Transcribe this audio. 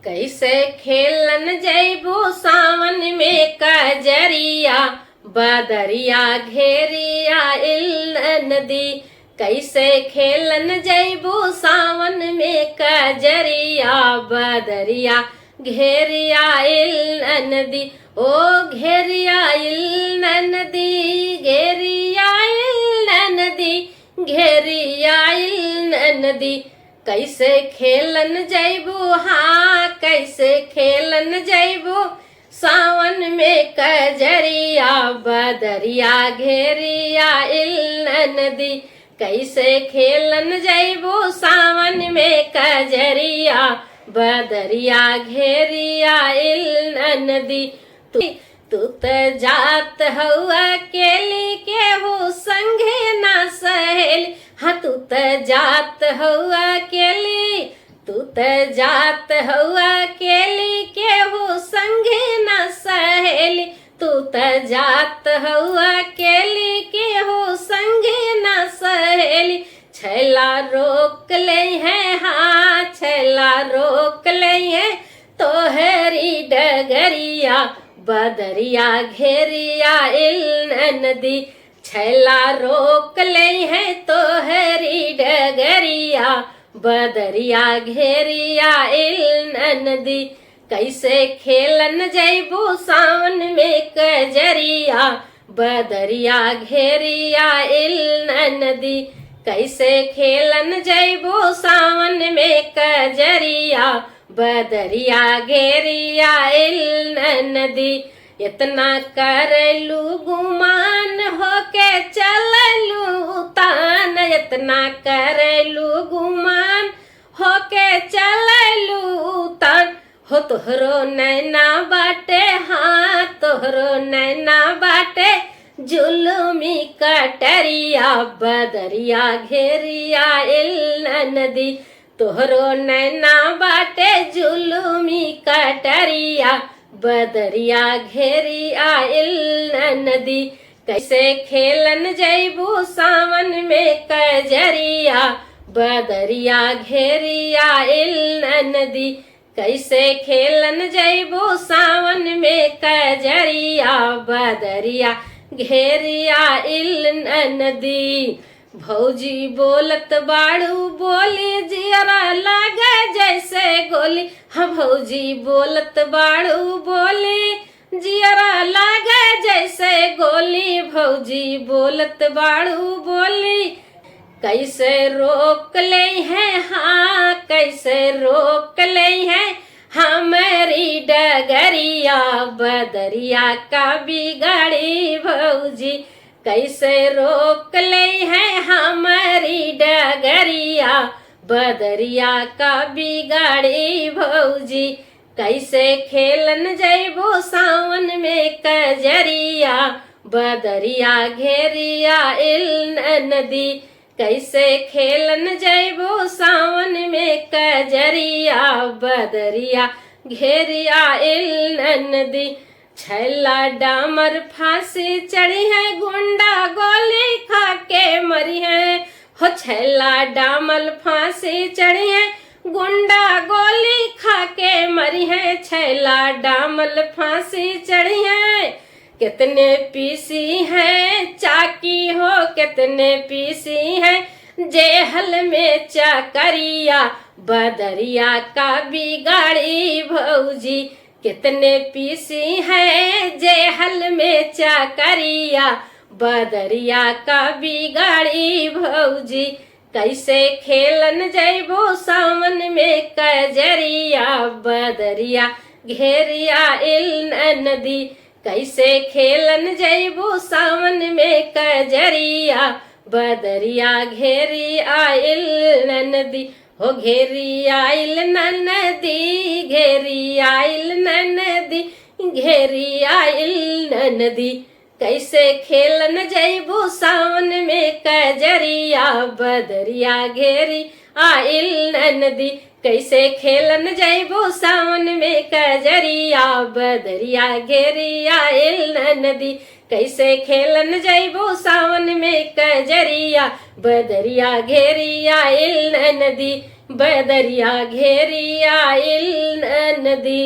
कैसे खेलन जैबो सावन में कजरिया, बदरिया घेरिया इल नदी। कैसे खेलन जैबो सावन में कजरिया, बदरिया घेरिया इल नदी। ओ घेरिया इल नदी, घेरिया इल नदी, घेरिया इल नदी। कैसे खेलन जैबो, हाँ कैसे खेलन जैबो सावन में कजरिया, बदरिया घेरिया इल नदी। कैसे खेलन जैबो सावन में कजरिया, बदरिया घेरिया इल नदी। तू त जात हउआ केली के हो संगे ना सहेली, हाँ तू त जात हउआ केली, तू त जात हउआ केली के हो संगे ना सहेली। तू त जात हउआ केली के हो संगे ना सहेली। छैला रोक ले है, हाँ छैला रोक ले है तोहरी डगरिया, बदरिया घेरिया इल नदी। छैला रोक ले है तोहरी डगरिया, बदरिया घेरिया इल नदी। कैसे खेलन जैबो सावन में कजरिया, बदरिया घेरिया इल नदी। कैसे खेलन जैबो सावन में कजरिया, बदरिया घेरिया इल नदी। इतना करलू गुमान होके चललू तान, इतना करलू गुमान होके चललू तान। हो तोहरो नैना बाटे, हाँ तोहरो नैना बाटे जुलुमी कटरिया, बदरिया घेरिया इल नदी। तोहरो नैना बाटे जुलुमी कटरिया, बदरिया घेरिया इल नदी। कैसे खेलन जैबो सावन में कजरिया, बदरिया घेरिया इल नदी। कैसे खेलन जैबो सावन में कजरिया, बदरिया घेरिया इल नदी। भौजी बोलत बाड़ू बोली जियरा लागे जैसे गोली, हाँ भौजी बोलत बाड़ू बोली जियरा लागे जैसे गोली। भौजी बोलत बाड़ू बोली कैसे रोक ले है, हाँ कैसे रोक ले है हमारी डगरिया, बदरिया का बिगाड़ी भौजी। कैसे रोक ले है हमारी डगरिया, बदरिया का बिगाड़ी भौजी। कैसे खेलन जैबो सावन में कजरिया, बदरिया घेरिया इल नदी। कैसे खेलन जैबो सावन में कजरिया, बदरिया घेरिया इल नदी। छैला डामर फांसी चढ़ी है, गुंडा गोली खा के मरी है। हो छैला डामर फांसी चढ़ी है, गुंडा गोली खा के मरी है। छैला डामर फांसी चढ़ी है, कितने पीसी है चाकी हो, कितने पीसी है जेहल में चाकरिया, बदरिया का बिगाड़ी भौजी। कितने पीसी है जेहल में चाकरिया, बदरिया का बिगाड़ी भौजी। कैसे खेलन जैबो सावन में कजरिया, बदरिया घेरिया इल नदी। कैसे खेलन जैबो सावन में कजरिया, बदरिया घेरिया इल नदी। हो घेरिया इल नदी, घेरिया इल नदी, घेरिया इल नदी। कैसे खेलन जैबो सावन में कजरिया, बदरिया घेरी आइल नदी। कैसे खेलन जैबो सावन में कजरिया, बदरिया घेरी आइल नदी। कैसे खेलन जैबो सावन में कजरिया, बदरिया घेरी आइल नदी। बदरिया घेरी आइल नदी।